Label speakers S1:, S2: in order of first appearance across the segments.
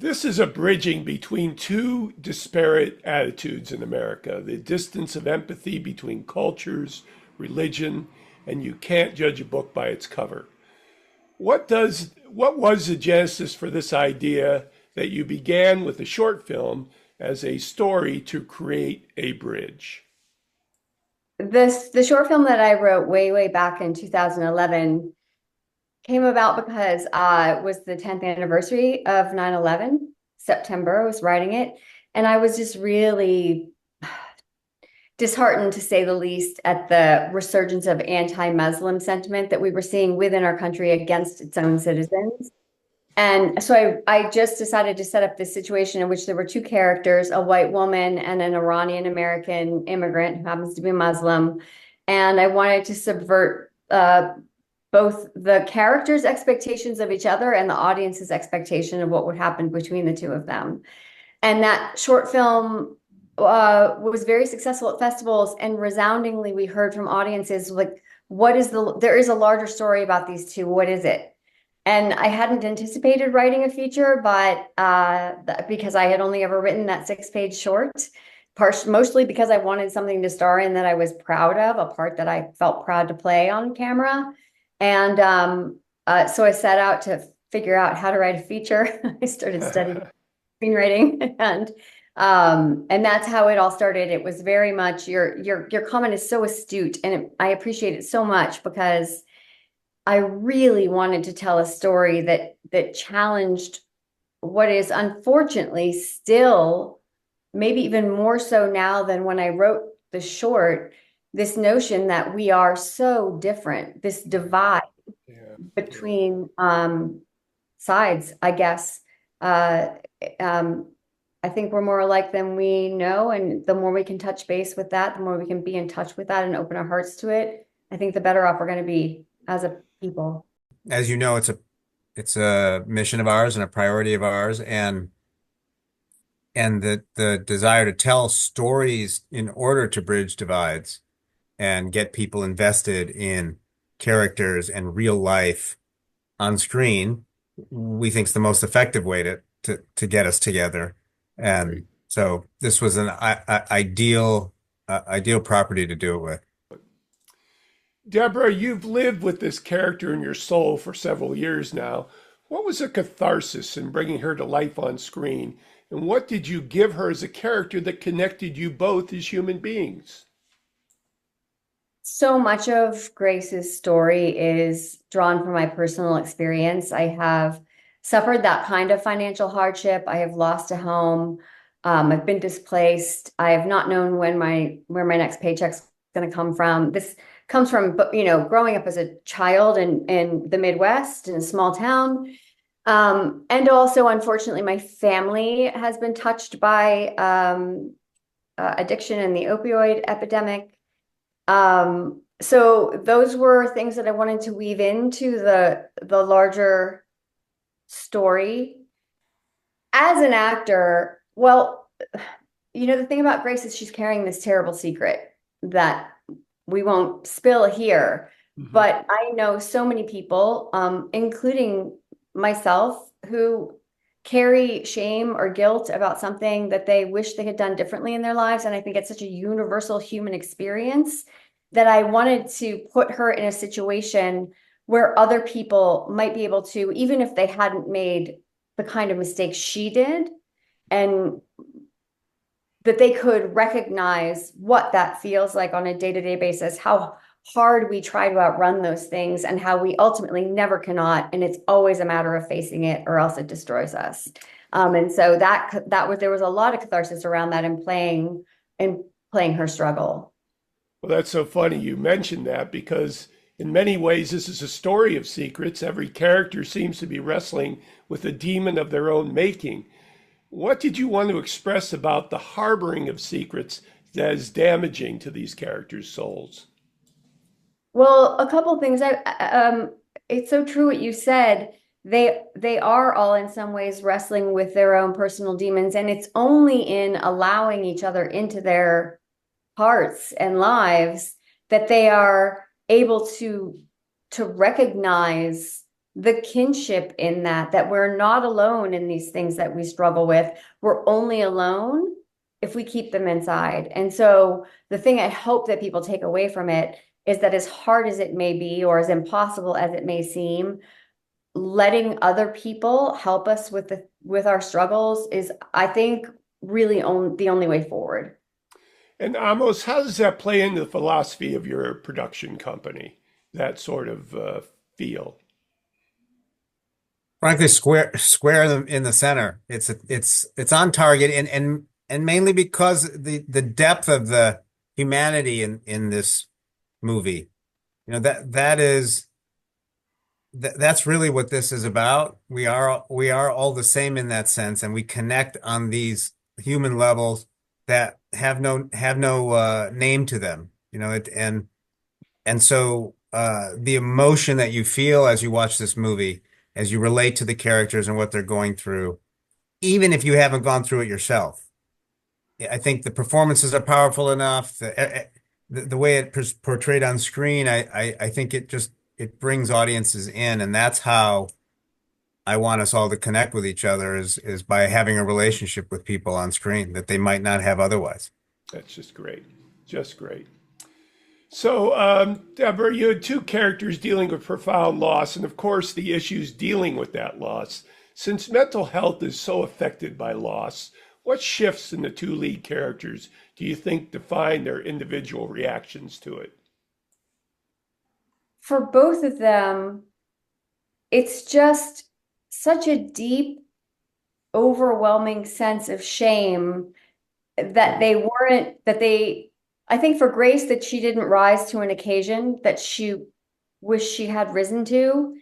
S1: This is a bridging between two disparate attitudes in America, the distance of empathy between cultures, religion, and you can't judge a book by its cover. What was the genesis for this idea that you began with a short film as a story to create a bridge?
S2: The short film that I wrote way back in 2011 came about because it was the 10th anniversary of 9/11. September. I was writing it, and I was just really disheartened, to say the least, at the resurgence of anti-Muslim sentiment that we were seeing within our country against its own citizens. And so I just decided to set up this situation in which there were two characters, a white woman and an Iranian American immigrant who happens to be Muslim. And I wanted to subvert both the characters' expectations of each other and the audience's expectation of what would happen between the two of them. And that short film was very successful at festivals, and resoundingly we heard from audiences like, there is a larger story about these two. What is it? And I hadn't anticipated writing a feature, but because I had only ever written that 6-page short, mostly because I wanted something to star in that I was proud of, a part that I felt proud to play on camera. And so I set out to figure out how to write a feature. I started studying screenwriting, and that's how it all started. It was very much your comment is so astute, and I appreciate it so much because I really wanted to tell a story that challenged what is unfortunately still, maybe even more so now than when I wrote the short, this notion that we are so different, this divide
S1: Yeah.
S2: between sides, I guess. Uh, um, I think we're more alike than we know, and the more we can touch base with that, the more we can be in touch with that and open our hearts to it, I think the better off we're going to be as a people.
S3: As you know, it's a mission of ours and a priority of ours, and the desire to tell stories in order to bridge divides and get people invested in characters and real life on screen, we think is the most effective way to get us together.
S1: Great.
S3: And so this was an ideal property to do it with.
S1: Deborah, you've lived with this character in your soul for several years now. What was a catharsis in bringing her to life on screen? And what did you give her as a character that connected you both as human beings?
S2: So much of Grace's story is drawn from my personal experience. I have suffered that kind of financial hardship. I have lost a home. I've been displaced. I have not known where my next paycheck's going to come from. This comes from, growing up as a child in the Midwest in a small town. And also, unfortunately, my family has been touched by addiction and the opioid epidemic. So those were things that I wanted to weave into the larger story. As an actor, well, the thing about Grace is she's carrying this terrible secret that we won't spill here.
S1: Mhm.
S2: But I know so many people, including myself, who carry shame or guilt about something that they wish they had done differently in their lives. And I think it's such a universal human experience that I wanted to put her in a situation where other people might be able to, even if they hadn't made the kind of mistakes she did, and that they could recognize what that feels like on a day-to-day basis, how hard we try to outrun those things, and how we ultimately never cannot, and it's always a matter of facing it or else it destroys us. And so there was a lot of catharsis around that in playing her struggle.
S1: Well, that's so funny you mentioned that because in many ways, this is a story of secrets. Every character seems to be wrestling with a demon of their own making. What did you want to express about the harboring of secrets that is damaging to these characters' souls?
S2: Well, a couple things. It's so true what you said. They are all in some ways wrestling with their own personal demons, and it's only in allowing each other into their hearts and lives that they are able to recognize the kinship in that we're not alone in these things that we struggle with. We're only alone if we keep them inside. And so the thing I hope that people take away from it is that as hard as it may be, or as impossible as it may seem, letting other people help us with our struggles is, I think, really the only way forward.
S1: And Amos, how does that play into the philosophy of your production company? That sort of feel.
S3: Frankly, square in the center. It's on target, and mainly because the depth of the humanity in this movie. You know, that's really what this is about. We are all the same in that sense, and we connect on these human levels that have no name to them. You know, and so the emotion that you feel as you watch this movie, as you relate to the characters and what they're going through, even if you haven't gone through it yourself. I think the performances are powerful enough. The way it's portrayed on screen, I think it brings audiences in, and that's how I want us all to connect with each other is by having a relationship with people on screen that they might not have otherwise.
S1: That's just great. Just great. So, Deborah, you had two characters dealing with profound loss, and of course, the issues dealing with that loss. Since mental health is so affected by loss, what shifts in the two lead characters do you think define their individual reactions to it?
S2: For both of them, it's just such a deep, overwhelming sense of shame that I think for Grace, that she didn't rise to an occasion that she wished she had risen to.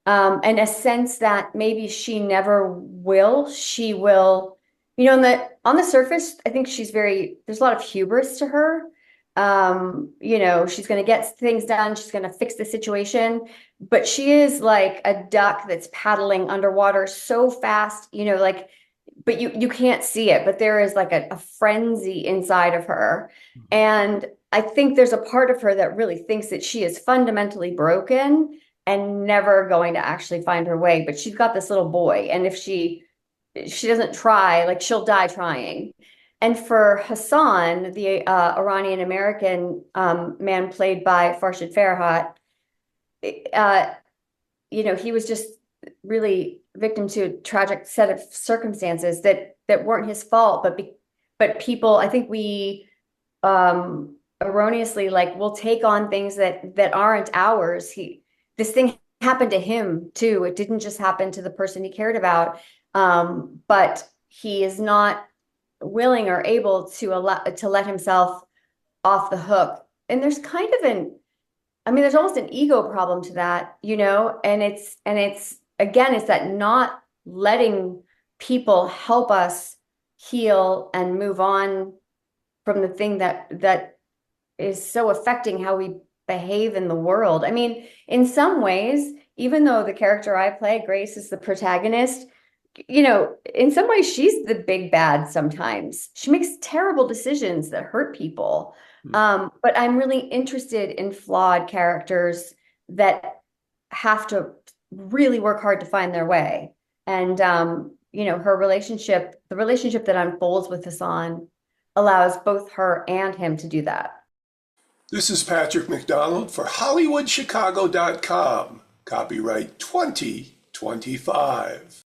S2: And a sense that maybe she never will. She will, on the surface, I think there's a lot of hubris to her. She's going to get things done. She's going to fix the situation, but she is like a duck that's paddling underwater so fast, but you can't see it, but there is like a frenzy inside of her. And I think there's a part of her that really thinks that she is fundamentally broken and never going to actually find her way. But she's got this little boy, and if she doesn't try, like, she'll die trying. And for Hassan, the Iranian American man played by Farshid Farhat, he was just really victim to a tragic set of circumstances that weren't his fault, but people, I think we erroneously will take on things that aren't ours. This thing happened to him too. It didn't just happen to the person he cared about, but he is not willing or able to let himself off the hook. And there's kind of there's almost an ego problem to that, and it's again, it's that not letting people help us heal and move on from the thing that is so affecting how we behave in the world. I mean, in some ways, even though the character I play, Grace, is the protagonist, in some ways she's the big bad sometimes. She makes terrible decisions that hurt people. But I'm really interested in flawed characters that have to really work hard to find their way. And, the relationship that unfolds with Hassan allows both her and him to do that.
S1: This is Patrick McDonald for HollywoodChicago.com. Copyright 2025.